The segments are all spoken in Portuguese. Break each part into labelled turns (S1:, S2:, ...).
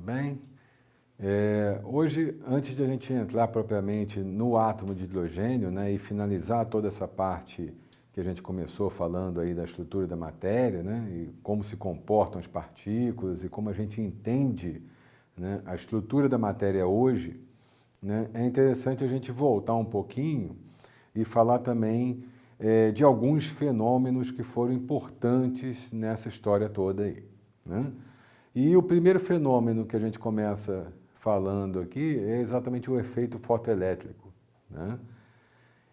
S1: bem? Hoje, antes de a gente entrar propriamente no átomo de hidrogênio, né, e finalizar toda essa parte que a gente começou falando aí da estrutura da matéria, né, e como se comportam as partículas e como a gente entende, né, a estrutura da matéria hoje, né, é interessante a gente voltar um pouquinho e falar também de alguns fenômenos que foram importantes nessa história toda aí, né? E o primeiro fenômeno que a gente começa falando aqui é exatamente o efeito fotoelétrico, né?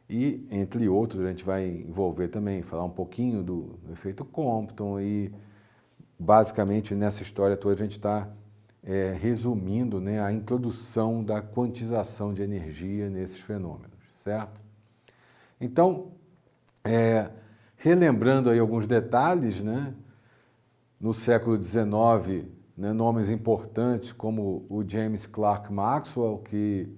S1: E, entre outros, a gente vai envolver também, falar um pouquinho do efeito Compton e, basicamente, nessa história toda a gente está resumindo, né, a introdução da quantização de energia nesses fenômenos, certo? Então, relembrando aí alguns detalhes, né? No século XIX, né, nomes importantes como o James Clerk Maxwell, que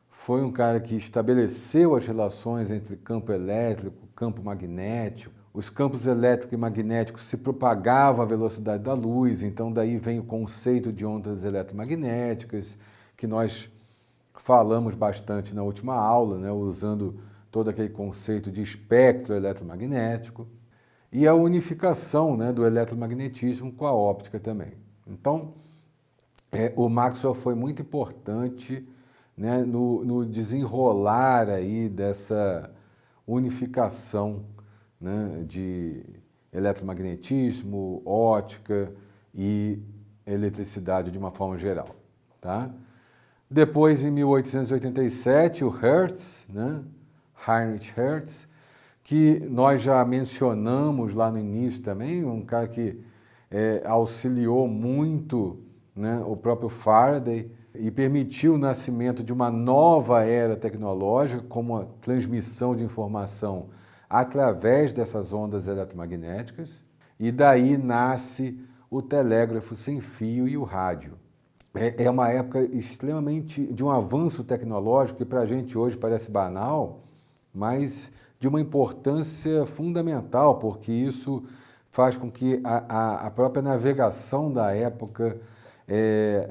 S1: foi um cara que estabeleceu as relações entre campo elétrico, campo magnético. Os campos elétrico e magnéticos se propagavam à velocidade da luz, então daí vem o conceito de ondas eletromagnéticas, que nós falamos bastante na última aula, né, usando todo aquele conceito de espectro eletromagnético. E a unificação, né, do eletromagnetismo com a óptica também. Então, o Maxwell foi muito importante, né, no desenrolar aí dessa unificação, né, de eletromagnetismo, óptica e eletricidade de uma forma geral, tá? Depois, em 1887, o Hertz, né, Heinrich Hertz, que nós já mencionamos lá no início também, um cara que auxiliou muito, né, o próprio Faraday e permitiu o nascimento de uma nova era tecnológica, como a transmissão de informação através dessas ondas eletromagnéticas, e daí nasce o telégrafo sem fio e o rádio. É uma época extremamente de um avanço tecnológico que para a gente hoje parece banal, mas de uma importância fundamental, porque isso faz com que a própria navegação da época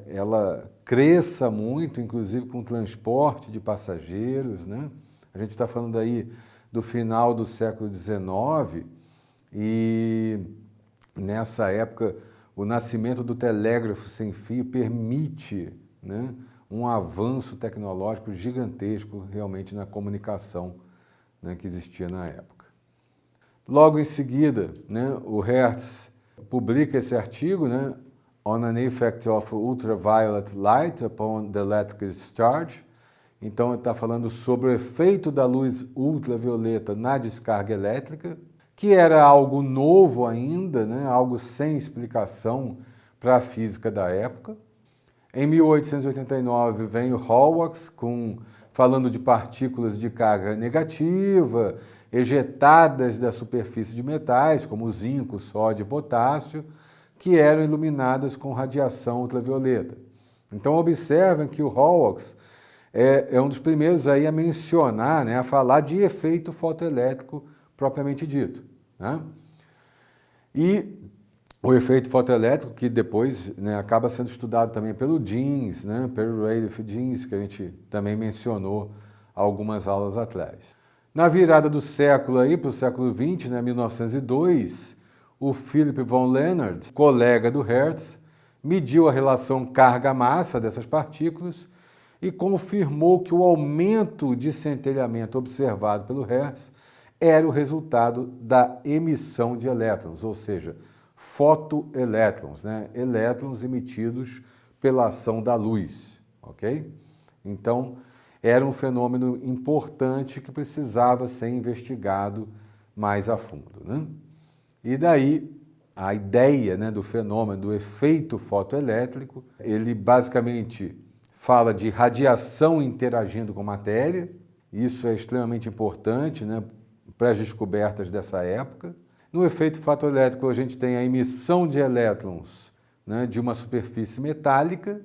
S1: ela cresça muito, inclusive com o transporte de passageiros, né? A gente está falando aí do final do século XIX e nessa época o nascimento do telégrafo sem fio permite, né, um avanço tecnológico gigantesco realmente na comunicação, né, que existia na época. Logo em seguida, né, o Hertz publica esse artigo, né, On an Effect of Ultraviolet Light upon the Electric Discharge. Então, ele está falando sobre o efeito da luz ultravioleta na descarga elétrica, que era algo novo ainda, né, algo sem explicação para a física da época. Em 1889 vem o Hawks falando de partículas de carga negativa, ejetadas da superfície de metais, como o zinco, sódio e potássio, que eram iluminadas com radiação ultravioleta. Então observem que o Hawks é um dos primeiros aí a mencionar, né, a falar de efeito fotoelétrico propriamente dito, né? E o efeito fotoelétrico, que depois, né, acaba sendo estudado também pelo Jeans, né, pelo Ralph Jeans, que a gente também mencionou algumas aulas atrás. Na virada do século aí para o século XX, né, 1902, o Philip von Leonard, colega do Hertz, mediu a relação carga-massa dessas partículas e confirmou que o aumento de centelhamento observado pelo Hertz era o resultado da emissão de elétrons, ou seja, fotoelétrons, né? Elétrons emitidos pela ação da luz, ok? Então, era um fenômeno importante que precisava ser investigado mais a fundo, né? E daí, a ideia, né, do fenômeno, do efeito fotoelétrico, ele basicamente fala de radiação interagindo com matéria, isso é extremamente importante, né, para as descobertas dessa época. No efeito fotoelétrico, a gente tem a emissão de elétrons, né, de uma superfície metálica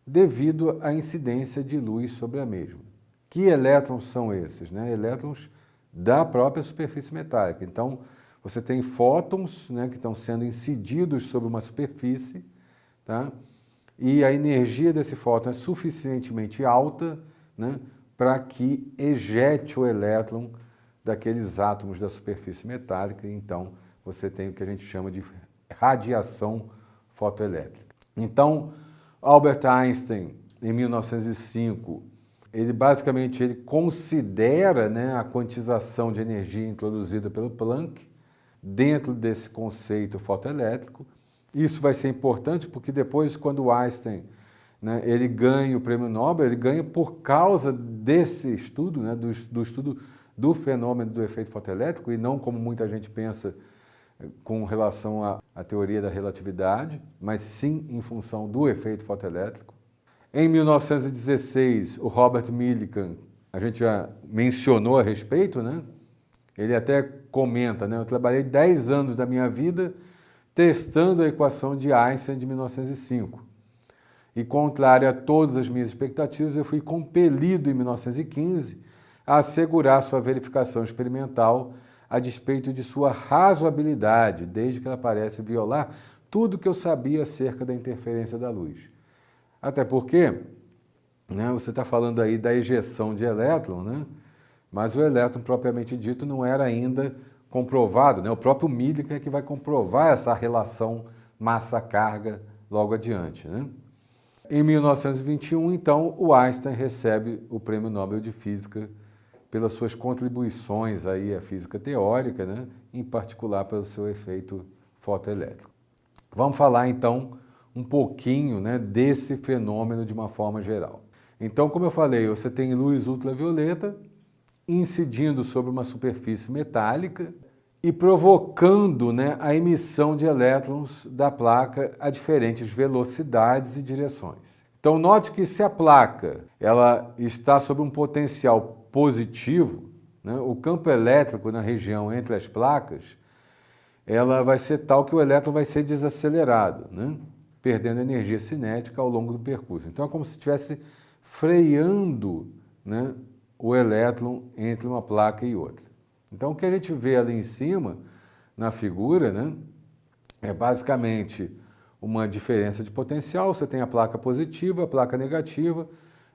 S1: devido à incidência de luz sobre a mesma. Que elétrons são esses, né? Elétrons da própria superfície metálica. Então, você tem fótons, né, que estão sendo incididos sobre uma superfície, tá? e a energia desse fóton é suficientemente alta, né, para que ejete o elétron daqueles átomos da superfície metálica, e então você tem o que a gente chama de radiação fotoelétrica. Então, Albert Einstein, em 1905, ele basicamente considera, né, a quantização de energia introduzida pelo Planck dentro desse conceito fotoelétrico. Isso vai ser importante porque depois, quando Einstein, né, ele ganha o prêmio Nobel, ele ganha por causa desse estudo, né, do estudo do fenômeno do efeito fotoelétrico, e não como muita gente pensa com relação à teoria da relatividade, mas sim em função do efeito fotoelétrico. Em 1916, o Robert Millikan, a gente já mencionou a respeito, né? Ele até comenta, né? Eu trabalhei 10 anos da minha vida testando a equação de Einstein de 1905. E, contrário a todas as minhas expectativas, eu fui compelido em 1915 a assegurar sua verificação experimental a despeito de sua razoabilidade, desde que ela parece violar tudo que eu sabia acerca da interferência da luz. Até porque, né, você está falando aí da ejeção de elétron, né, mas o elétron propriamente dito não era ainda comprovado, né, o próprio Millikan é que vai comprovar essa relação massa-carga logo adiante, né. Em 1921, então, o Einstein recebe o Prêmio Nobel de Física pelas suas contribuições aí à física teórica, né, em particular pelo seu efeito fotoelétrico. Vamos falar, então, um pouquinho, né, desse fenômeno de uma forma geral. Então, como eu falei, você tem luz ultravioleta incidindo sobre uma superfície metálica e provocando, né, a emissão de elétrons da placa a diferentes velocidades e direções. Então, note que se a placa ela está sob um potencial positivo, né, o campo elétrico na região entre as placas ela vai ser tal que o elétron vai ser desacelerado, né, perdendo energia cinética ao longo do percurso. Então, é como se estivesse freando, né, o elétron entre uma placa e outra. Então, o que a gente vê ali em cima, na figura, né, é basicamente uma diferença de potencial. Você tem a placa positiva, a placa negativa,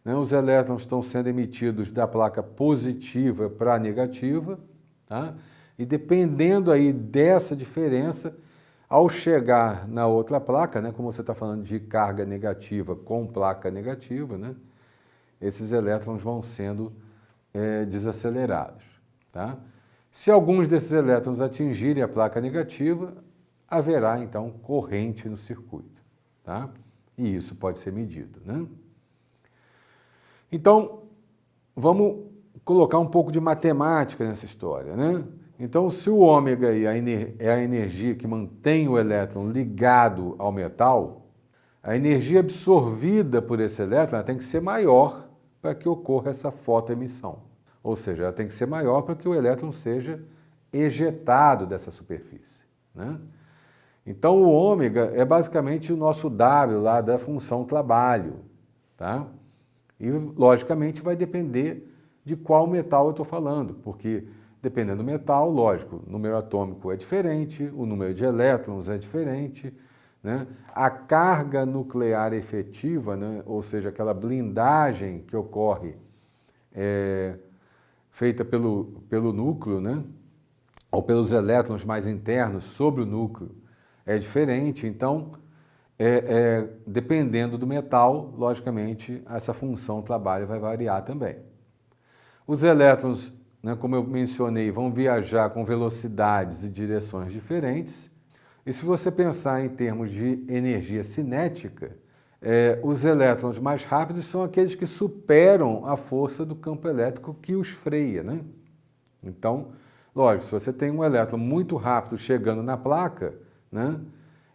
S1: né, os elétrons estão sendo emitidos da placa positiva para a negativa, tá? E dependendo aí dessa diferença, ao chegar na outra placa, né, como você está falando de carga negativa com placa negativa, né, esses elétrons vão sendo desacelerados, tá? Se alguns desses elétrons atingirem a placa negativa, haverá então corrente no circuito, tá? E isso pode ser medido, né? Então, vamos colocar um pouco de matemática nessa história, né? Então, se o ômega é a energia que mantém o elétron ligado ao metal, a energia absorvida por esse elétron ela tem que ser maior para que ocorra essa fotoemissão. Ou seja, ela tem que ser maior para que o elétron seja ejetado dessa superfície, né? Então, o ômega é basicamente o nosso W lá da função trabalho, tá? E, logicamente, vai depender de qual metal eu estou falando, porque, dependendo do metal, lógico, o número atômico é diferente, o número de elétrons é diferente, né? A carga nuclear efetiva, né? Ou seja, aquela blindagem que ocorre feita pelo núcleo, né, ou pelos elétrons mais internos sobre o núcleo, é diferente. Então, dependendo do metal, logicamente, essa função trabalho vai variar também. Os elétrons, né, como eu mencionei, vão viajar com velocidades e direções diferentes. E se você pensar em termos de energia cinética, os elétrons mais rápidos são aqueles que superam a força do campo elétrico que os freia, né? Então, lógico, se você tem um elétron muito rápido chegando na placa, né,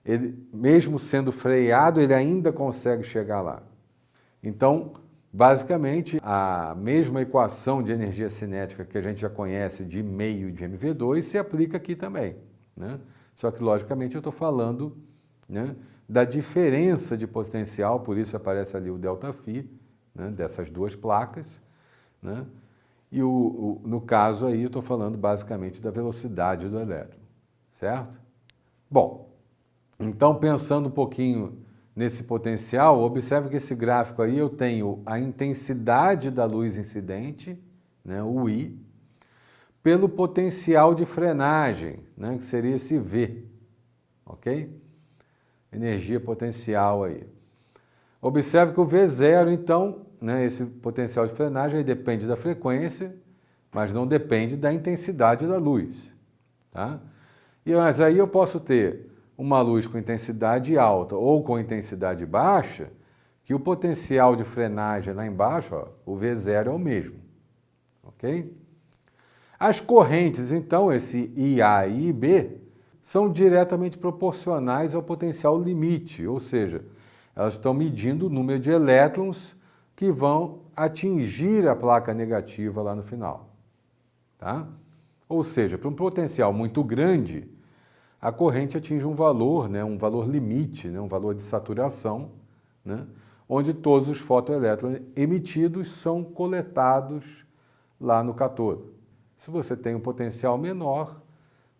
S1: ele, mesmo sendo freado, ele ainda consegue chegar lá. Então, basicamente, a mesma equação de energia cinética que a gente já conhece de meio de mv2 se aplica aqui também, né? Só que, logicamente, eu estou falando, né, da diferença de potencial, por isso aparece ali o ΔΦ, né, dessas duas placas, né? E no caso aí eu estou falando basicamente da velocidade do elétron, certo? Bom, então pensando um pouquinho nesse potencial, observe que esse gráfico aí eu tenho a intensidade da luz incidente, né, o I, pelo potencial de frenagem, né, que seria esse V, ok? Energia potencial aí. Observe que o V0, então, né, esse potencial de frenagem aí depende da frequência, mas não depende da intensidade da luz, tá? Mas aí eu posso ter uma luz com intensidade alta ou com intensidade baixa, que o potencial de frenagem lá embaixo, ó, o V0 é o mesmo, ok? As correntes, então, esse IA e IB, são diretamente proporcionais ao potencial limite, ou seja, elas estão medindo o número de elétrons que vão atingir a placa negativa lá no final, tá? Ou seja, para um potencial muito grande, a corrente atinge um valor, né, um valor limite, né, um valor de saturação, né, onde todos os fotoelétrons emitidos são coletados lá no cátodo. Se você tem um potencial menor,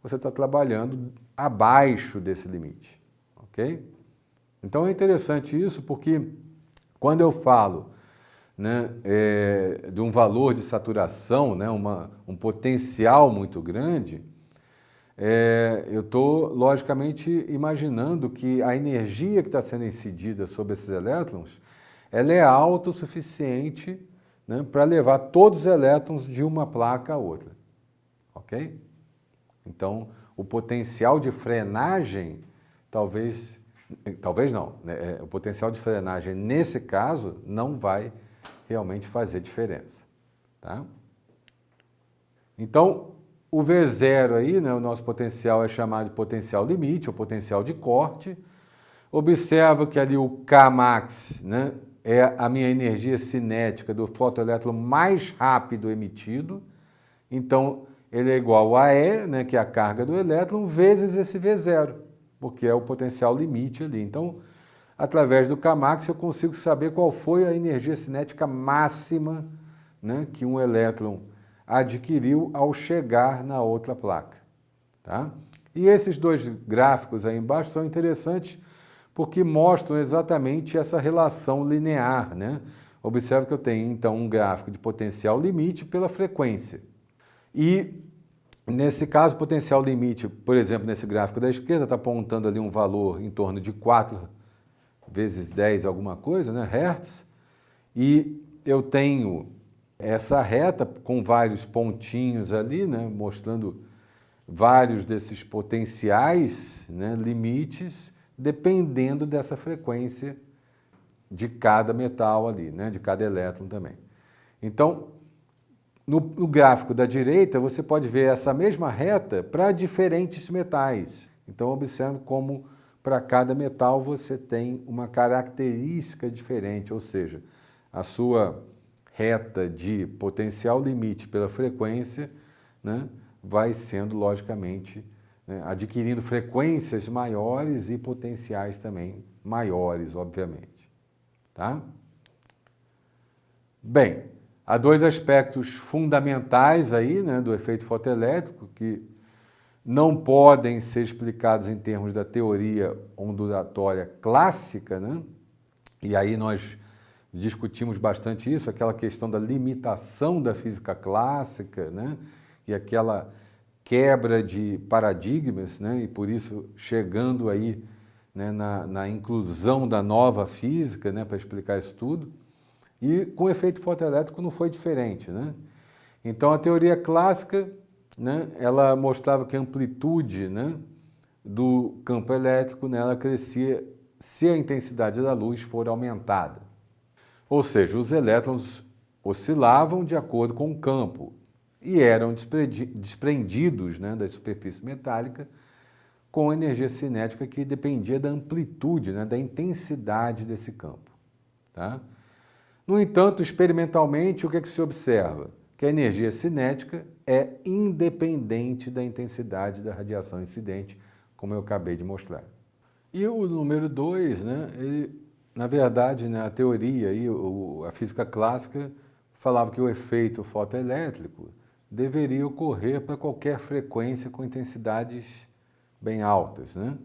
S1: você está trabalhando abaixo desse limite, ok? Então é interessante isso porque quando eu falo, né, de um valor de saturação, né, um potencial muito grande, eu estou, logicamente, imaginando que a energia que está sendo incidida sobre esses elétrons, ela é alta o suficiente, né, para levar todos os elétrons de uma placa a outra, ok? Então, o potencial de frenagem, talvez não, né, o potencial de frenagem nesse caso não vai realmente fazer diferença, tá? Então, o V0 aí, né, o nosso potencial é chamado de potencial limite, ou potencial de corte. Observa que ali o Kmax, né, é a minha energia cinética do fotoelétron mais rápido emitido. Então, ele é igual a E, né, que é a carga do elétron, vezes esse V0, porque é o potencial limite ali. Então, através do Kmax, eu consigo saber qual foi a energia cinética máxima, né, que um elétron adquiriu ao chegar na outra placa, tá? E esses dois gráficos aí embaixo são interessantes porque mostram exatamente essa relação linear, né? Observe que eu tenho, então, um gráfico de potencial limite pela frequência. E, nesse caso, potencial limite, por exemplo, nesse gráfico da esquerda, está apontando ali um valor em torno de 4 vezes 10 alguma coisa, né, hertz, e eu tenho essa reta com vários pontinhos ali, né, mostrando vários desses potenciais, né, limites, dependendo dessa frequência de cada metal ali, né, de cada elétron também. Então, no gráfico da direita, você pode ver essa mesma reta para diferentes metais. Então, observe como para cada metal você tem uma característica diferente, ou seja, a sua reta de potencial limite pela frequência, né, vai sendo, logicamente, né, adquirindo frequências maiores e potenciais também maiores, obviamente. Tá? Bem, há dois aspectos fundamentais aí, né, do efeito fotoelétrico que não podem ser explicados em termos da teoria ondulatória clássica, né? E aí nós discutimos bastante isso, aquela questão da limitação da física clássica, né? E aquela quebra de paradigmas, né? E por isso chegando aí, né, na inclusão da nova física, né, para explicar isso tudo. E com o efeito fotoelétrico não foi diferente, né? Então a teoria clássica, né, ela mostrava que a amplitude, né, do campo elétrico, né, ela crescia se a intensidade da luz for aumentada. Ou seja, os elétrons oscilavam de acordo com o campo e eram desprendidos, né, da superfície metálica com energia cinética que dependia da amplitude, né, da intensidade desse campo. Tá? No entanto, experimentalmente, o que é que se observa? Que a energia cinética é independente da intensidade da radiação incidente, como eu acabei de mostrar. E o número 2, né, na verdade, né, a teoria, a física clássica, falava que o efeito fotoelétrico deveria ocorrer para qualquer frequência com intensidades bem altas, né?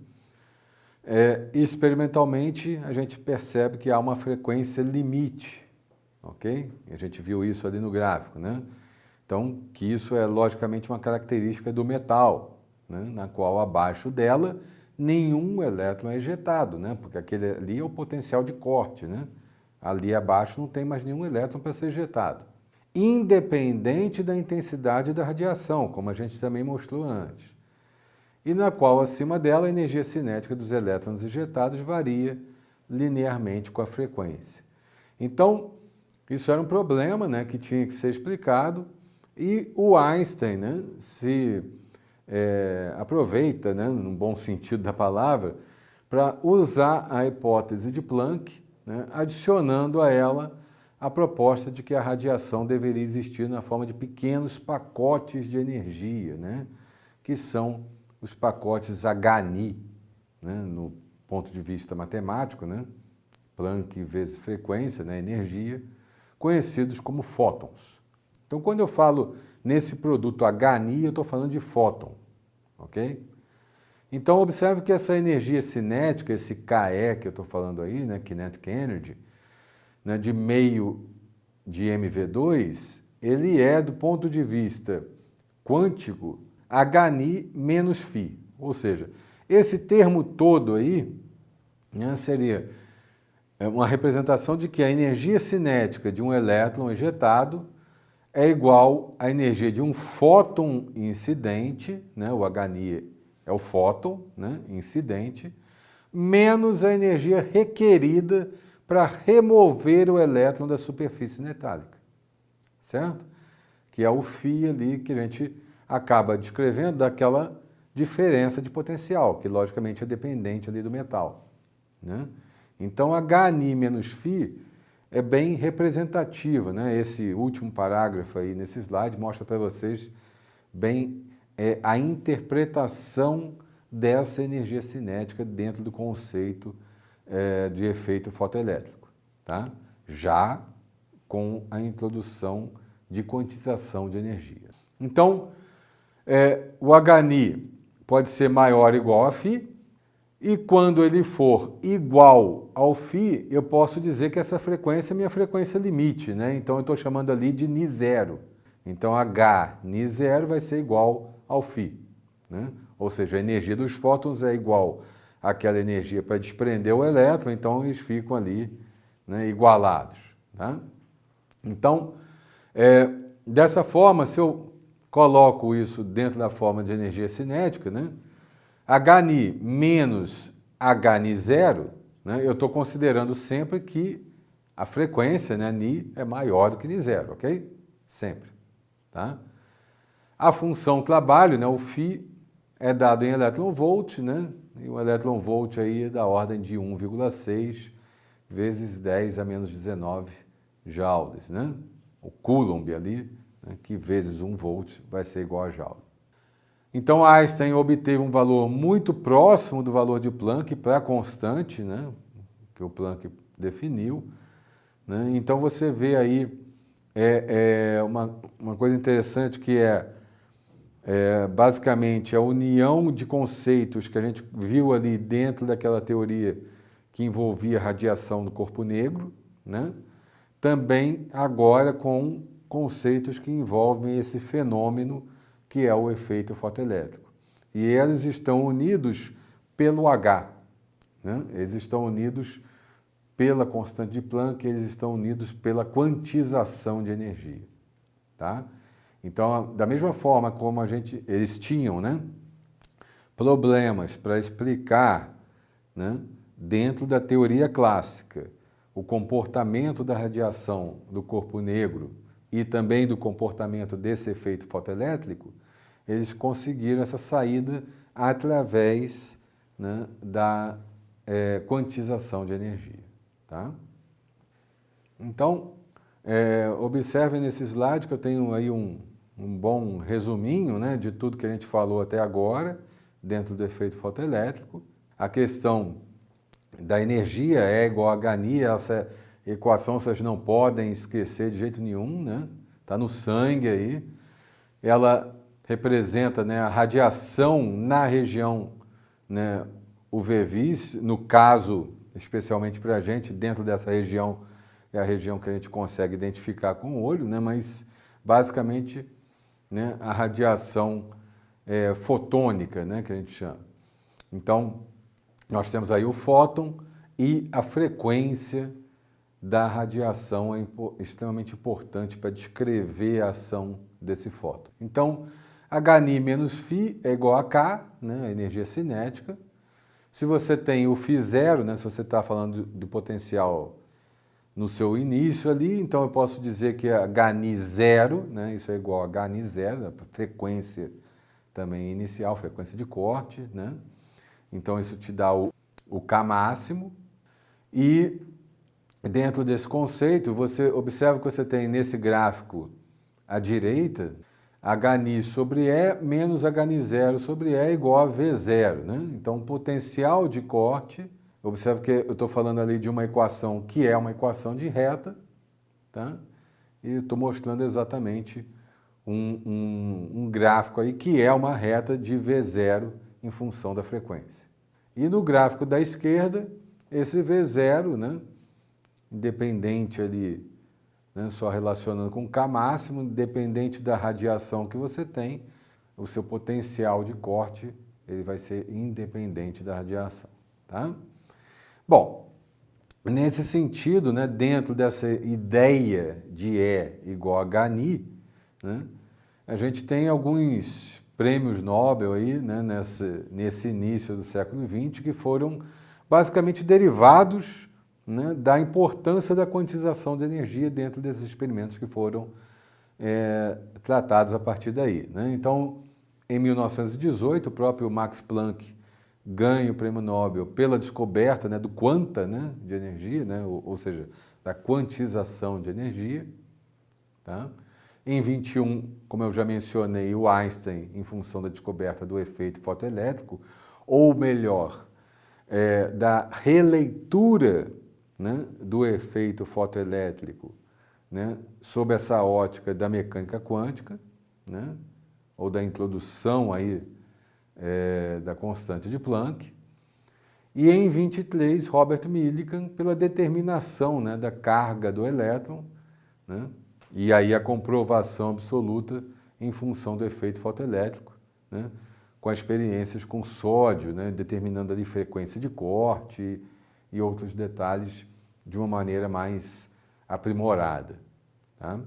S1: Experimentalmente, a gente percebe que há uma frequência limite, ok? A gente viu isso ali no gráfico, né? Então, que isso é logicamente uma característica do metal, né? Na qual abaixo dela nenhum elétron é ejetado, né? Porque aquele ali é o potencial de corte, né? Ali abaixo não tem mais nenhum elétron para ser ejetado. Independente da intensidade da radiação, como a gente também mostrou antes. E na qual, acima dela, a energia cinética dos elétrons ejetados varia linearmente com a frequência. Então, isso era um problema, né, que tinha que ser explicado, e o Einstein, né, se aproveita, né, num bom sentido da palavra, para usar a hipótese de Planck, né, adicionando a ela a proposta de que a radiação deveria existir na forma de pequenos pacotes de energia, né, que são os pacotes Hni, né, no ponto de vista matemático, né, Planck vezes frequência, né, energia, conhecidos como fótons. Então, quando eu falo nesse produto Hni, eu estou falando de fóton, ok? Então, observe que essa energia cinética, esse KE que eu estou falando aí, né, Kinetic Energy, né, de meio de MV2, ele é, do ponto de vista quântico, Hni menos φ. Ou seja, esse termo todo aí, né, seria uma representação de que a energia cinética de um elétron ejetado é igual à energia de um fóton incidente, né, o Hni é o fóton, né, incidente, menos a energia requerida para remover o elétron da superfície metálica, certo? Que é o φ ali que a gente acaba descrevendo daquela diferença de potencial, que logicamente é dependente ali do metal, né? Então, Hni menos φ é bem representativa, né? Esse último parágrafo aí nesse slide mostra para vocês bem a interpretação dessa energia cinética dentro do conceito de efeito fotoelétrico, tá? Já com a introdução de quantização de energia. Então, o Hni pode ser maior ou igual a φ, e quando ele for igual ao φ, eu posso dizer que essa frequência é minha frequência limite, né? Então, eu estou chamando ali de Ni0. Então, Hni0 vai ser igual ao φ, né? Ou seja, a energia dos fótons é igual àquela energia para desprender o elétron, então eles ficam ali, né, igualados, tá? Então, dessa forma, se eu coloco isso dentro da forma de energia cinética, né, Hni menos Hni0, né, eu estou considerando sempre que a frequência, né, Ni, é maior do que Ni0, ok? Sempre, tá? A função trabalho, né, o φ, é dado em elétron-volt, né, e o elétron-volt aí é da ordem de 1,6 vezes 10 a menos 19 joules, né? O Coulomb ali, né, que vezes 1 volt vai ser igual a joule. Então, Einstein obteve um valor muito próximo do valor de Planck para a constante, né, que o Planck definiu, né? Então, você vê aí uma coisa interessante que basicamente a união de conceitos que a gente viu ali dentro daquela teoria que envolvia radiação do corpo negro, né? Também agora com conceitos que envolvem esse fenômeno que é o efeito fotoelétrico. E eles estão unidos pelo H, né? Eles estão unidos pela constante de Planck, eles estão unidos pela quantização de energia, tá? Então, da mesma forma como eles tinham, né, problemas para explicar, né, dentro da teoria clássica o comportamento da radiação do corpo negro e também do comportamento desse efeito fotoelétrico, eles conseguiram essa saída através, né, da quantização de energia, tá? Então, observem nesse slide que eu tenho aí um bom resuminho, né, de tudo que a gente falou até agora, dentro do efeito fotoelétrico. A questão da energia é igual a Hni, essa equação vocês não podem esquecer de jeito nenhum, né? Está no sangue aí. Ela representa, né, a radiação na região, né, o VVIS, no caso, especialmente para a gente, dentro dessa região, é a região que a gente consegue identificar com o olho, né? Mas basicamente, né, a radiação fotônica, né, que a gente chama. Então, nós temos aí o fóton e a frequência da radiação é extremamente importante para descrever a ação desse fóton. Então, Hni menos Φ é igual a K, né, a energia cinética. Se você tem o Φ0, né, se você está falando do potencial no seu início ali, então eu posso dizer que a Hni zero, né, isso é igual a Hni zero, a frequência também inicial, frequência de corte, né? Então isso te dá o K máximo. E dentro desse conceito, você observa que você tem nesse gráfico à direita, Hni sobre E menos Hni zero sobre E é igual a V0, né? Então o potencial de corte, observa que eu estou falando ali de uma equação que é uma equação de reta, tá? E estou mostrando exatamente um gráfico aí que é uma reta de V0 em função da frequência. E no gráfico da esquerda, esse V0, né, independente ali, né, só relacionando com K máximo, independente da radiação que você tem, o seu potencial de corte ele vai ser independente da radiação, tá? Bom, nesse sentido, né, dentro dessa ideia de E igual a Hni, né, a gente tem alguns prêmios Nobel aí, né, nesse início do século XX que foram basicamente derivados, né, da importância da quantização de energia dentro desses experimentos que foram tratados a partir daí, né? Então, em 1918, o próprio Max Planck ganha o prêmio Nobel pela descoberta, né, do quanta, né, de energia, né, ou seja, da quantização de energia. Tá? Em 21, como eu já mencionei, o Einstein, em função da descoberta do efeito fotoelétrico, ou melhor, da releitura, né, do efeito fotoelétrico, né, sob essa ótica da mecânica quântica, né, ou da introdução aí, da constante de Planck. E em 23, Robert Millikan, pela determinação, né, da carga do elétron, né, e aí a comprovação absoluta em função do efeito fotoelétrico, né, com experiências com sódio, né, determinando ali frequência de corte e outros detalhes de uma maneira mais aprimorada. Tá?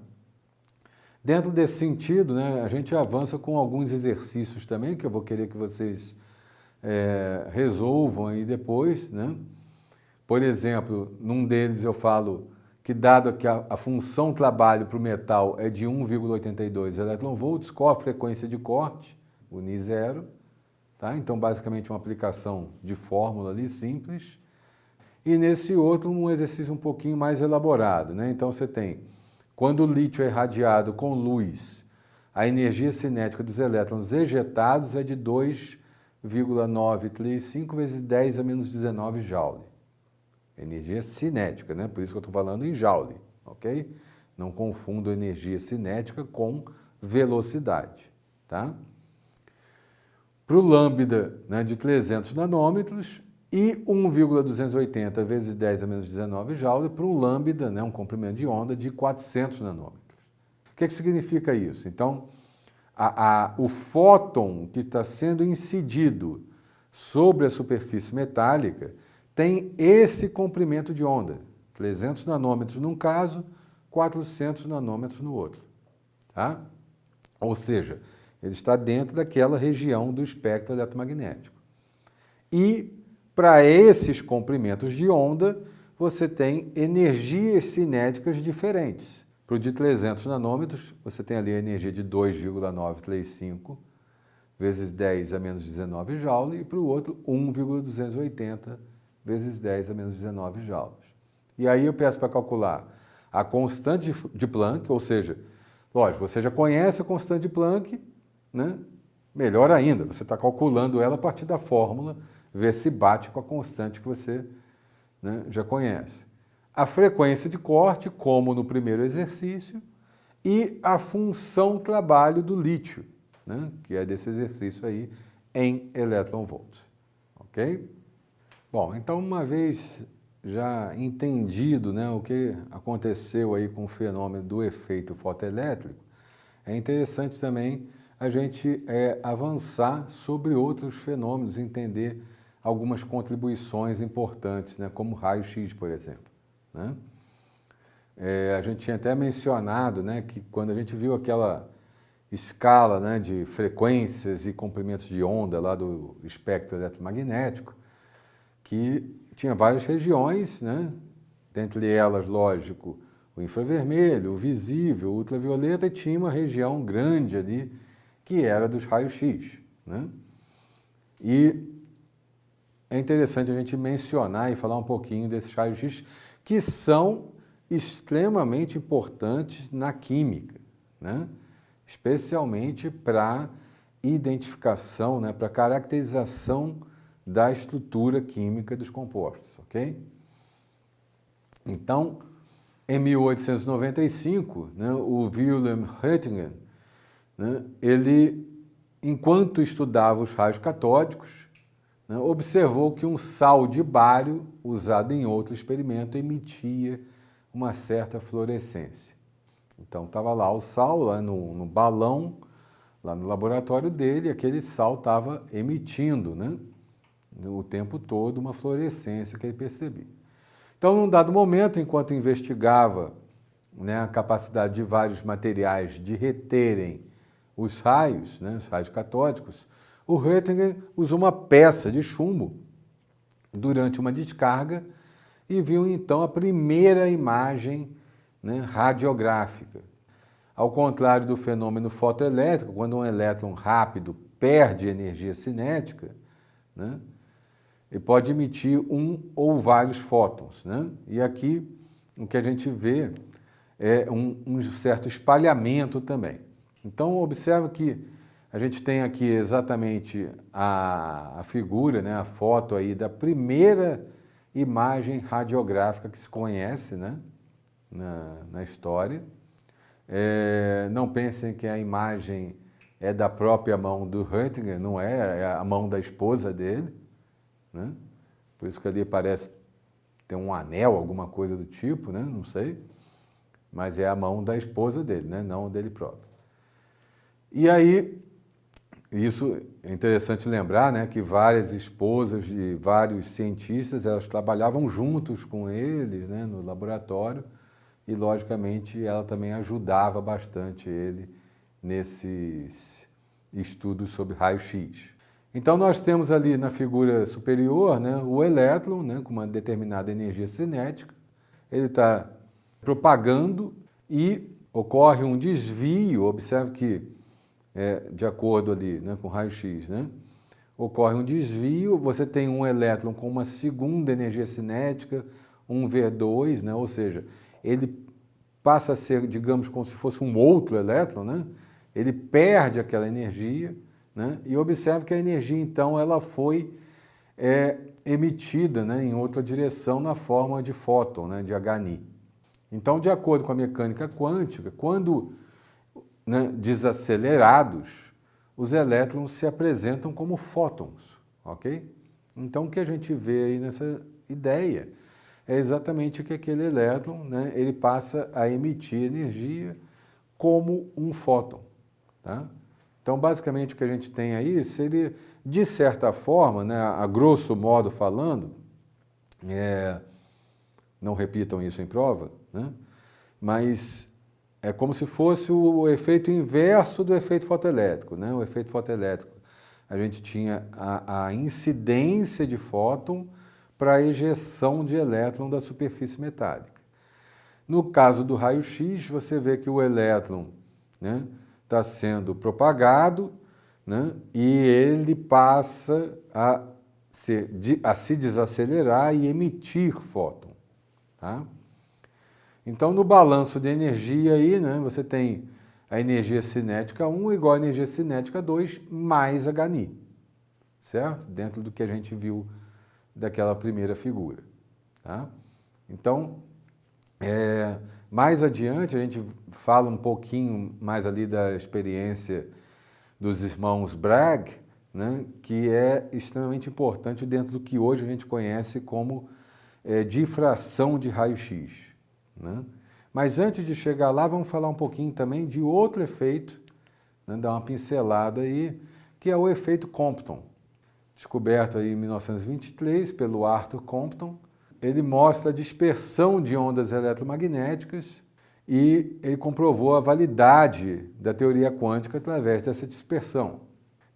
S1: Dentro desse sentido, né, a gente avança com alguns exercícios também, que eu vou querer que vocês resolvam aí depois, né? Por exemplo, num deles eu falo que dado que a função trabalho para o metal é de 1,82 elétron-volts, qual a frequência de corte? O Ni zero. Tá? Então, basicamente, uma aplicação de fórmula ali simples. E nesse outro, um exercício um pouquinho mais elaborado, né? Então, você tem, quando o lítio é irradiado com luz, a energia cinética dos elétrons ejetados é de 2,935 vezes 10 a menos 19 Joule. Energia cinética, né? Por isso que eu estou falando em Joule, ok? Não confundo energia cinética com velocidade, tá? Para o lambda, né, de 300 nanômetros e 1,280 vezes 10 a menos 19 Joule para um lambda, né, um comprimento de onda de 400 nanômetros. O que significa isso? Então, o fóton que está sendo incidido sobre a superfície metálica tem esse comprimento de onda, 300 nanômetros num caso, 400 nanômetros no outro. Tá? Ou seja, ele está dentro daquela região do espectro eletromagnético. E, para esses comprimentos de onda, você tem energias cinéticas diferentes. Para o de 300 nanômetros, você tem ali a energia de 2,935 vezes 10 a menos 19 Joule, e para o outro, 1,280 vezes 10 a menos 19 joules. E aí eu peço para calcular a constante de Planck, ou seja, lógico, você já conhece a constante de Planck, né? Melhor ainda, você está calculando ela a partir da fórmula, ver se bate com a constante que você, né, já conhece. A frequência de corte, como no primeiro exercício, e a função trabalho do lítio, né, que é desse exercício aí, em elétron-volts. Ok? Bom, então uma vez já entendido, né, o que aconteceu aí com o fenômeno do efeito fotoelétrico, é interessante também a gente avançar sobre outros fenômenos, entender algumas contribuições importantes, né, como raio-x, por exemplo, né? A gente tinha até mencionado, né, que quando a gente viu aquela escala, né, de frequências e comprimentos de onda lá do espectro eletromagnético, que tinha várias regiões, né, dentre elas, lógico, o infravermelho, o visível, o ultravioleta, e tinha uma região grande ali que era dos raios-x, né? E é interessante a gente mencionar e falar um pouquinho desses raios-x que são extremamente importantes na química, né? Especialmente para identificação, né, para caracterização da estrutura química dos compostos, ok? Então, em 1895, né, o Wilhelm Röntgen, né, ele, enquanto estudava os raios catódicos, né, observou que um sal de bário, usado em outro experimento, emitia uma certa fluorescência. Então, estava lá o sal, lá no balão, lá no laboratório dele, e aquele sal estava emitindo, né, o tempo todo uma fluorescência que ele percebia. Então, num dado momento, enquanto investigava, né, a capacidade de vários materiais de reterem os raios, né, os raios catódicos, o Röntgen usou uma peça de chumbo durante uma descarga e viu então a primeira imagem, né, radiográfica. Ao contrário do fenômeno fotoelétrico, quando um elétron rápido perde energia cinética, né, ele pode emitir um ou vários fótons, né? E aqui o que a gente vê é um certo espalhamento também. Então, observa que a gente tem aqui exatamente a figura, né, a foto aí da primeira imagem radiográfica que se conhece, né, na história. Não pensem que a imagem é da própria mão do Röntgen, não é, é a mão da esposa dele, né? Por isso que ali parece ter um anel, alguma coisa do tipo, né? Não sei, mas é a mão da esposa dele, né? Não dele próprio. E aí, isso é interessante lembrar, né, que várias esposas de vários cientistas, elas trabalhavam juntos com eles, né, no laboratório, e logicamente ela também ajudava bastante ele nesses estudos sobre raio-x. Então nós temos ali na figura superior, né, o elétron, né, com uma determinada energia cinética, ele está propagando e ocorre um desvio, observe que, de acordo ali, né, com raio-x, né, ocorre um desvio, você tem um elétron com uma segunda energia cinética, um V2, né, ou seja, ele passa a ser, digamos, como se fosse um outro elétron, né, ele perde aquela energia, né? E observe que a energia, então, ela foi emitida, né, em outra direção na forma de fóton, né, de Hni. Então, de acordo com a mecânica quântica, quando, né, desacelerados, os elétrons se apresentam como fótons, ok? Então, o que a gente vê aí nessa ideia é exatamente que aquele elétron, né, ele passa a emitir energia como um fóton, tá? Então, basicamente, o que a gente tem aí seria, de certa forma, né, a grosso modo falando, não repitam isso em prova, né, mas é como se fosse o efeito inverso do efeito fotoelétrico, né? O efeito fotoelétrico, a gente tinha a incidência de fóton para a ejeção de elétron da superfície metálica. No caso do raio-x, você vê que o elétron, né, está sendo propagado, né, e ele passa a se desacelerar e emitir fóton, tá? Então, no balanço de energia aí, né, você tem a energia cinética 1 igual a energia cinética 2 mais Hni, certo? Dentro do que a gente viu daquela primeira figura, tá? Então, mais adiante, a gente fala um pouquinho mais ali da experiência dos irmãos Bragg, né, que é extremamente importante dentro do que hoje a gente conhece como difração de raio-x, né? Mas antes de chegar lá, vamos falar um pouquinho também de outro efeito, né, dar uma pincelada aí, que é o efeito Compton, descoberto aí em 1923 pelo Arthur Compton. Ele mostra a dispersão de ondas eletromagnéticas e ele comprovou a validade da teoria quântica através dessa dispersão.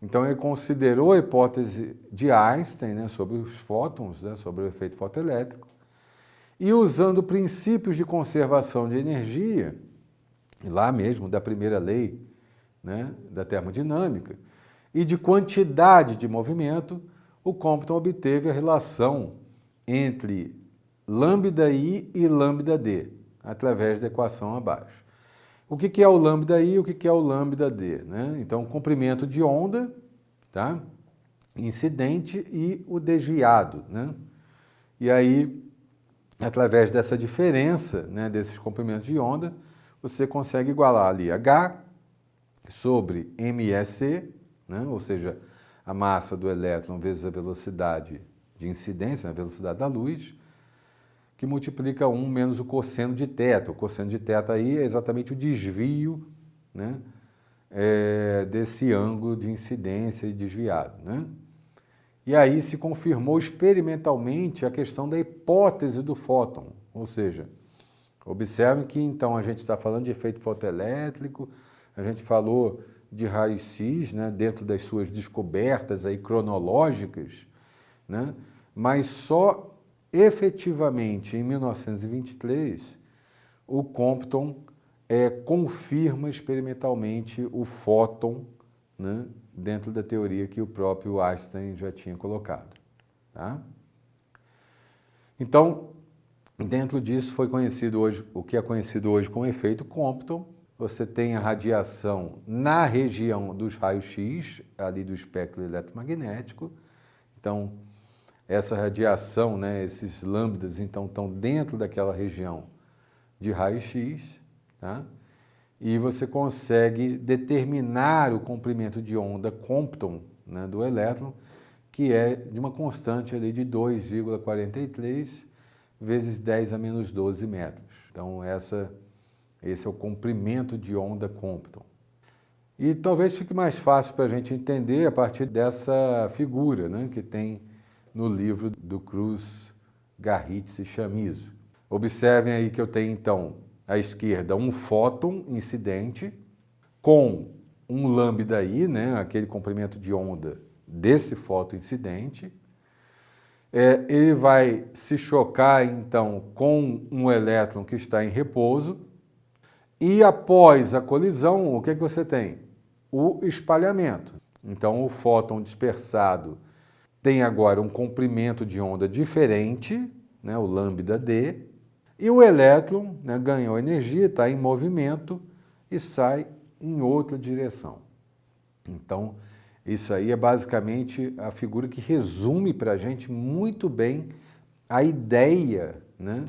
S1: Então ele considerou a hipótese de Einstein, né, sobre os fótons, né, sobre o efeito fotoelétrico, e usando princípios de conservação de energia, lá mesmo da primeira lei, né, da termodinâmica, e de quantidade de movimento, o Compton obteve a relação entre lambda-I e lambda-D, através da equação abaixo. O que é o lambda-I e o que é o lambda-D, né? Então, o comprimento de onda, tá? Incidente e o desviado, né? E aí, através dessa diferença, né, desses comprimentos de onda, você consegue igualar ali H sobre mSc, né, ou seja, a massa do elétron vezes a velocidade de incidência, a velocidade da luz, que multiplica 1 menos o cosseno de θ. O cosseno de θ aí é exatamente o desvio, né, desse ângulo de incidência e desviado, né? E aí se confirmou experimentalmente a questão da hipótese do fóton, ou seja, observe que então a gente está falando de efeito fotoelétrico, a gente falou de raio-x, né, dentro das suas descobertas aí cronológicas, né, mas só efetivamente em 1923 o Compton confirma experimentalmente o fóton, né, dentro da teoria que o próprio Einstein já tinha colocado. Tá? Então, dentro disso foi conhecido hoje, o que é conhecido hoje como efeito Compton. Você tem a radiação na região dos raios-x, ali do espectro eletromagnético. Então, essa radiação, né, esses lambdas, então, estão dentro daquela região de raio-x, tá? E você consegue determinar o comprimento de onda Compton, né, do elétron, que é de uma constante ali de 2,43 vezes 10 a menos 12 metros. Então, esse é o comprimento de onda Compton. E talvez fique mais fácil para a gente entender a partir dessa figura, né, que tem no livro do Cruz, Garritz e Chamizo. Observem aí que eu tenho, então, à esquerda um fóton incidente com um lambda-I, né, aquele comprimento de onda desse fóton incidente. Ele vai se chocar, então, com um elétron que está em repouso. E após a colisão, o que você tem? O espalhamento. Então, o fóton dispersado tem agora um comprimento de onda diferente, né, o lambda-D, e o elétron, né, ganhou energia, está em movimento e sai em outra direção. Então, isso aí é basicamente a figura que resume para a gente muito bem a ideia, né,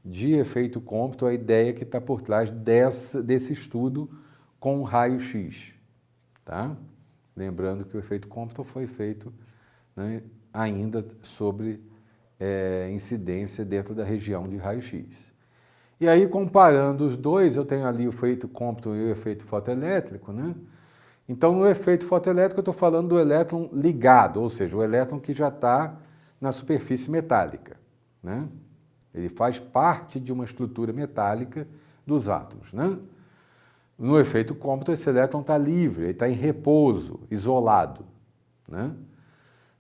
S1: de efeito Compton, a ideia que está por trás desse estudo com raio-x. Tá? Lembrando que o efeito Compton foi feito, né, ainda sobre incidência dentro da região de raio-x. E aí, comparando os dois, eu tenho ali o efeito Compton e o efeito fotoelétrico, né? Então, no efeito fotoelétrico, eu estou falando do elétron ligado, ou seja, o elétron que já está na superfície metálica, né? Ele faz parte de uma estrutura metálica dos átomos, né? No efeito Compton, esse elétron está livre, ele está em repouso, isolado, né?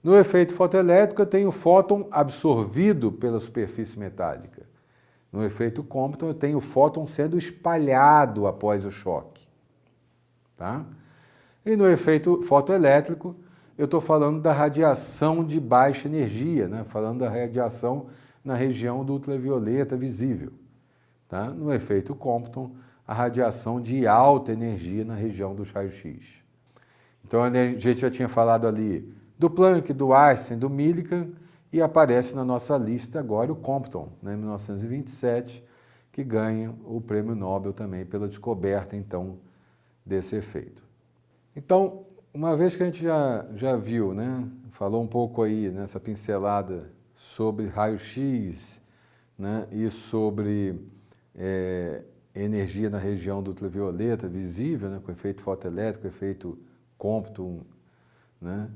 S1: No efeito fotoelétrico, eu tenho o fóton absorvido pela superfície metálica. No efeito Compton, eu tenho o fóton sendo espalhado após o choque. Tá? E no efeito fotoelétrico, eu estou falando da radiação de baixa energia, né? Falando da radiação na região do ultravioleta visível. Tá? No efeito Compton, a radiação de alta energia na região dos raios-x. Então, a gente já tinha falado ali do Planck, do Einstein, do Millikan, e aparece na nossa lista agora o Compton, né, em 1927, que ganha o prêmio Nobel também pela descoberta, então, desse efeito. Então, uma vez que a gente já viu, né, falou um pouco aí nessa pincelada sobre raio-x, né, e sobre energia na região do ultravioleta visível, né, com efeito fotoelétrico, efeito Compton, né,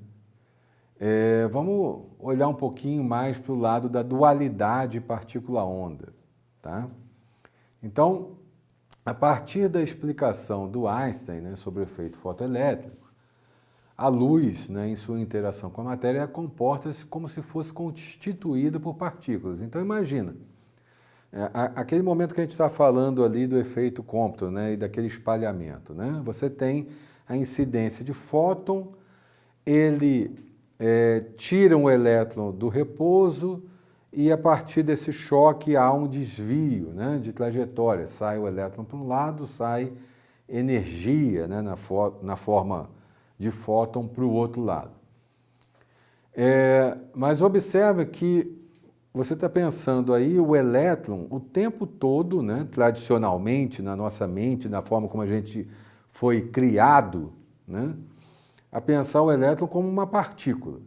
S1: vamos olhar um pouquinho mais para o lado da dualidade partícula-onda, tá? Então, a partir da explicação do Einstein, né, sobre o efeito fotoelétrico, a luz, né, em sua interação com a matéria, comporta-se como se fosse constituída por partículas. Então, imagina, aquele momento que a gente está falando ali do efeito Compton, né, e daquele espalhamento, né, você tem a incidência de fóton, ele tira um elétron do repouso e a partir desse choque há um desvio, né, de trajetória. Sai o elétron para um lado, sai energia, né, na forma de fóton para o outro lado. Mas observe que você está pensando aí o elétron o tempo todo, né, tradicionalmente na nossa mente, na forma como a gente foi criado, né, a pensar o elétron como uma partícula,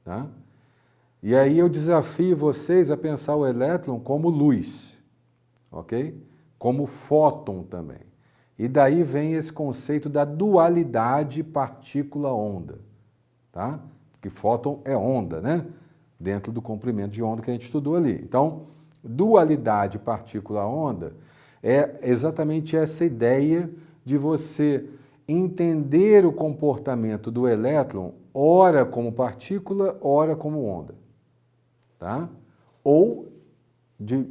S1: tá? E aí eu desafio vocês a pensar o elétron como luz, ok? Como fóton também. E daí vem esse conceito da dualidade partícula-onda, tá? Porque fóton é onda, né? Dentro do comprimento de onda que a gente estudou ali. Então, dualidade partícula-onda é exatamente essa ideia de você entender o comportamento do elétron, ora como partícula, ora como onda, tá? Ou, de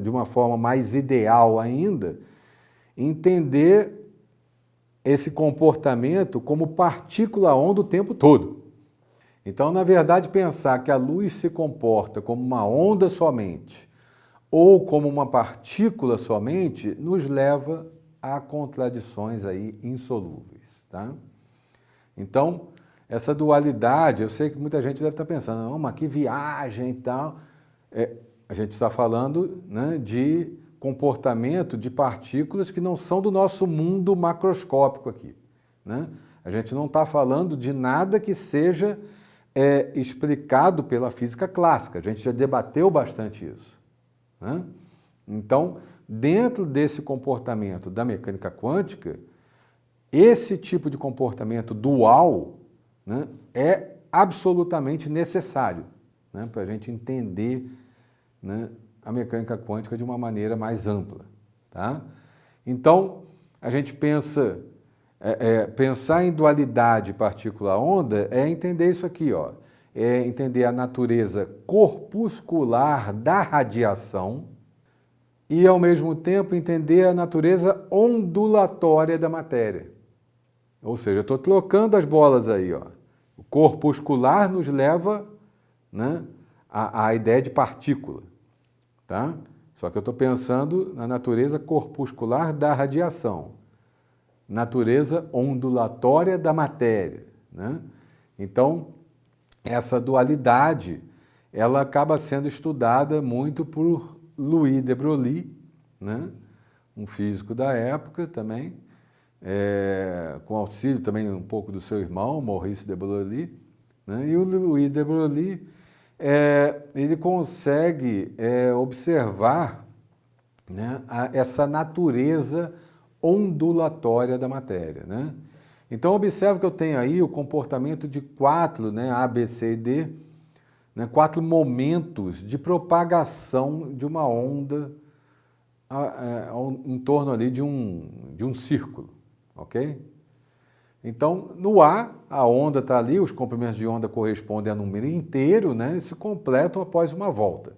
S1: uma forma mais ideal ainda, entender esse comportamento como partícula-onda o tempo todo. Então, na verdade, pensar que a luz se comporta como uma onda somente ou como uma partícula somente nos leva a contradições aí insolúveis, tá? Então, essa dualidade, eu sei que muita gente deve estar pensando, não, mas que viagem e tal. A gente está falando, né, de comportamento de partículas que não são do nosso mundo macroscópico aqui, né? A gente não está falando de nada que seja explicado pela física clássica. A gente já debateu bastante isso, né? Então, dentro desse comportamento da mecânica quântica, esse tipo de comportamento dual, né, é absolutamente necessário, né, para a gente entender, né, a mecânica quântica de uma maneira mais ampla, tá? Então, a gente pensa, pensar em dualidade partícula-onda é entender isso aqui, ó, é entender a natureza corpuscular da radiação e, ao mesmo tempo, entender a natureza ondulatória da matéria. Ou seja, eu estou trocando as bolas aí, ó. O corpuscular nos leva, né, à ideia de partícula, tá? Só que eu estou pensando na natureza corpuscular da radiação, natureza ondulatória da matéria, né? Então, essa dualidade, ela acaba sendo estudada muito por Louis de Broglie, né, um físico da época também, com auxílio também um pouco do seu irmão, Maurice de Broglie, né, e o Louis de Broglie, ele consegue observar, né, essa natureza ondulatória da matéria, né? Então, observe que eu tenho aí o comportamento de 4, né, A, B, C e D, né, 4 momentos de propagação de uma onda em torno ali de um círculo, ok? Então, no A, a onda está ali, os comprimentos de onda correspondem a número inteiro, né, e se completam após uma volta,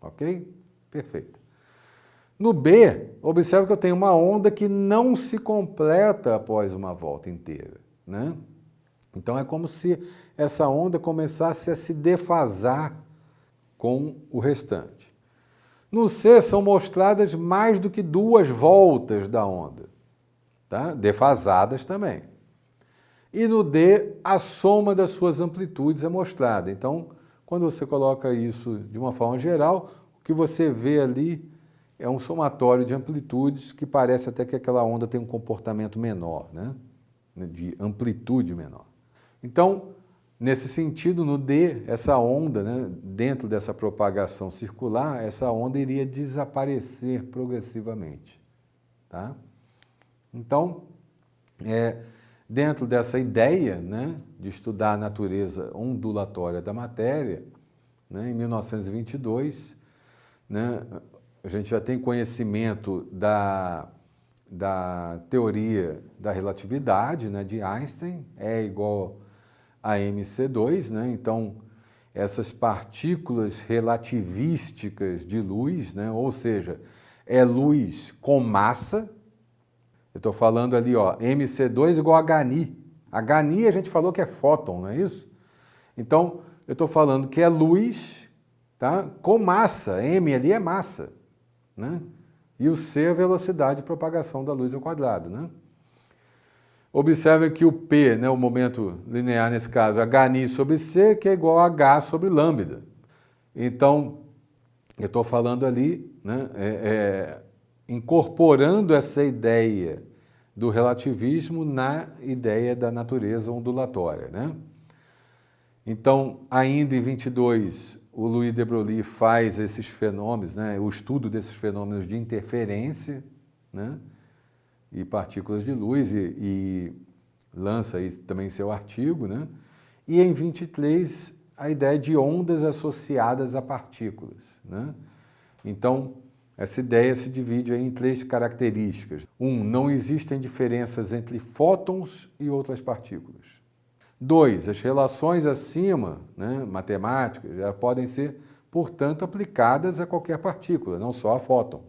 S1: ok? Perfeito. No B, observe que eu tenho uma onda que não se completa após uma volta inteira, né? Então, é como se essa onda começasse a se defasar com o restante. No C, são mostradas mais do que 2 voltas da onda, tá? Defasadas também. E no D, a soma das suas amplitudes é mostrada. Então, quando você coloca isso de uma forma geral, o que você vê ali é um somatório de amplitudes que parece até que aquela onda tem um comportamento menor, né? né, de amplitude menor. Então, nesse sentido, no D, essa onda, né, dentro dessa propagação circular, essa onda iria desaparecer progressivamente. Tá? Então, dentro dessa ideia, né, de estudar a natureza ondulatória da matéria, né, em 1922, né, a gente já tem conhecimento da teoria da relatividade, né, de Einstein, E igual a mc2, né, então essas partículas relativísticas de luz, né, ou seja, é luz com massa. Eu estou falando ali, ó, mc2 igual a Hni. A Hni a gente falou que é fóton, não é isso? Então, eu estou falando que é luz, tá, com massa. M ali é massa, né? E o C é a velocidade de propagação da luz ao quadrado, né? Observe que o P, né, o momento linear nesse caso, Hni sobre C, que é igual a H sobre lambda. Então, eu estou falando ali, né, incorporando essa ideia do relativismo na ideia da natureza ondulatória, né? Então, ainda em 22, o Louis de Broglie faz esses fenômenos, né, o estudo desses fenômenos de interferência, né, e partículas de luz, e lança aí também seu artigo, né? E em 23, a ideia de ondas associadas a partículas, né? Então, essa ideia se divide em 3 características. Não existem diferenças entre fótons e outras partículas. 2, as relações acima, né, matemáticas, já podem ser, portanto, aplicadas a qualquer partícula, não só a fóton.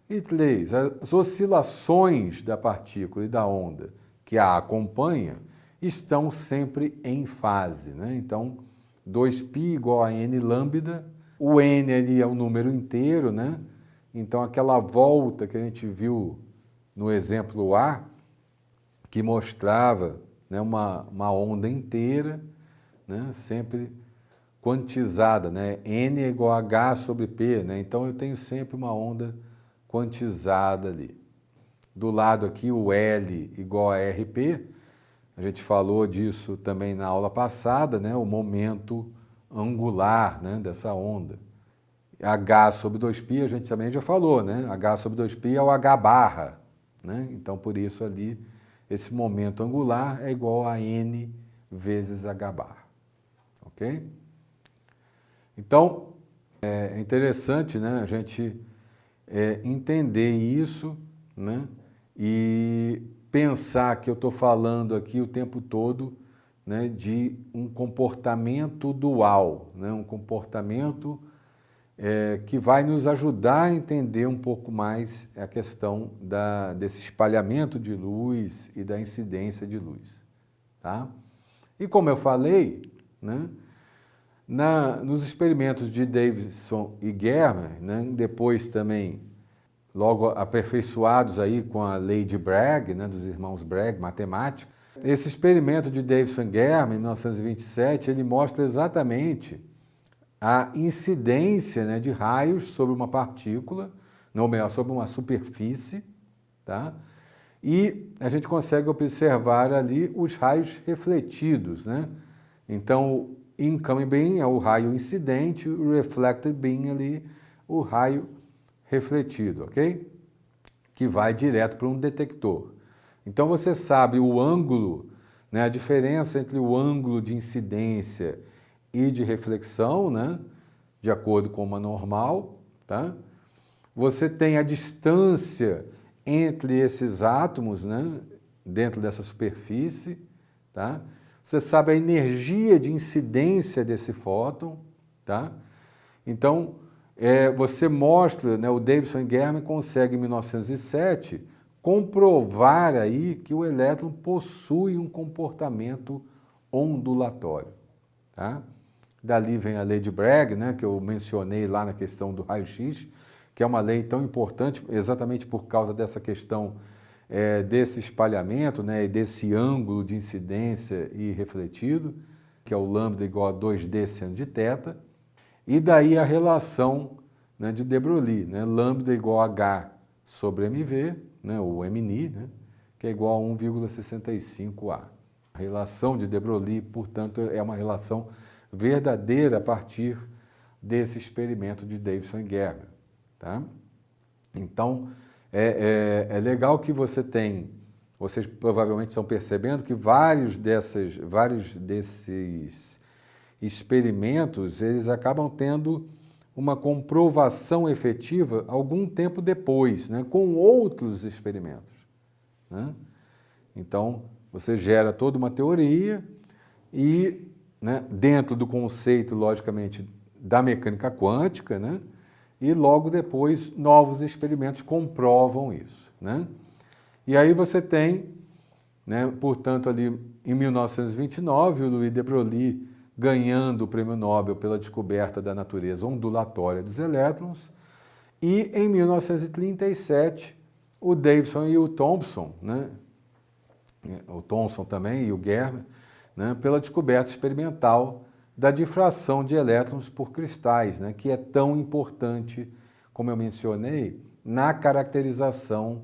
S1: E 3, as oscilações da partícula e da onda que a acompanha estão sempre em fase, né? Então, 2π igual a n lambda, o n ali é um número inteiro, né? Então, aquela volta que a gente viu no exemplo A, que mostrava, né, uma onda inteira, né, sempre quantizada, né? N é igual a H sobre P, né? Então, eu tenho sempre uma onda quantizada ali. Do lado aqui, o L igual a RP, a gente falou disso também na aula passada, né? O momento angular, né, dessa onda. H sobre 2π a gente também já falou, né? H sobre 2π é o H barra, né? Então, por isso ali, esse momento angular é igual a N vezes H barra, ok? Então, é interessante, né, a gente entender isso, né, e pensar que eu estou falando aqui o tempo todo, né, de um comportamento dual, né, um comportamento que vai nos ajudar a entender um pouco mais a questão desse espalhamento de luz e da incidência de luz. Tá? E como eu falei, né, nos experimentos de Davidson e Germer, né, depois também logo aperfeiçoados aí com a lei de Bragg, né, dos irmãos Bragg, matemática, esse experimento de Davidson e Germer, em 1927, ele mostra exatamente a incidência, né, de raios sobre uma partícula, ou melhor, sobre uma superfície, tá? E a gente consegue observar ali os raios refletidos, né? Então, o incoming beam é o raio incidente, o reflected beam ali, o raio refletido, ok? Que vai direto para um detector. Então, você sabe o ângulo, né, a diferença entre o ângulo de incidência e de reflexão, né, de acordo com uma normal, tá? Você tem a distância entre esses átomos, né, dentro dessa superfície, tá? Você sabe a energia de incidência desse fóton, tá? Então, você mostra, né, o Davidson e Germer consegue em 1907 comprovar aí que o elétron possui um comportamento ondulatório, tá? Dali vem a lei de Bragg, né, que eu mencionei lá na questão do raio-x, que é uma lei tão importante exatamente por causa dessa questão desse espalhamento, né, e desse ângulo de incidência e refletido, que é o lambda igual a 2D seno de θ, e daí a relação, né, de de Broglie, né, lambda igual a H sobre mv, né, ou mni, né, que é igual a 1,65A. A relação de de Broglie, portanto, é uma relação verdadeira a partir desse experimento de Davidson e Germer. Tá? Então, é legal que vocês provavelmente estão percebendo que vários desses experimentos, eles acabam tendo uma comprovação efetiva algum tempo depois, né, com outros experimentos. Né? Então, você gera toda uma teoria e, né, dentro do conceito, logicamente, da mecânica quântica, né, e logo depois novos experimentos comprovam isso. Né? E aí você tem, né, portanto, ali em 1929, o Louis de Broglie ganhando o Prêmio Nobel pela descoberta da natureza ondulatória dos elétrons, e em 1937, o Davidson e o Thomson, né, o Thomson também e o Germer, né, pela descoberta experimental da difração de elétrons por cristais, né, que é tão importante, como eu mencionei, na caracterização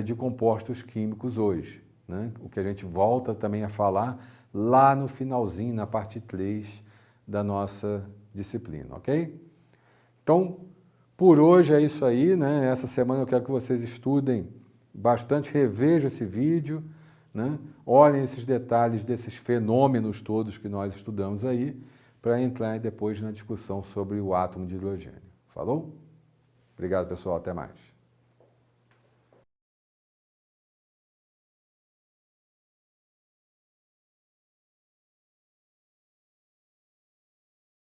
S1: de compostos químicos hoje. Né, o que a gente volta também a falar lá no finalzinho, na parte 3 da nossa disciplina, ok? Então, por hoje é isso aí, né? Essa semana eu quero que vocês estudem bastante, revejam esse vídeo, né? Olhem esses detalhes desses fenômenos todos que nós estudamos aí, para entrar depois na discussão sobre o átomo de hidrogênio. Falou? Obrigado, pessoal. Até mais.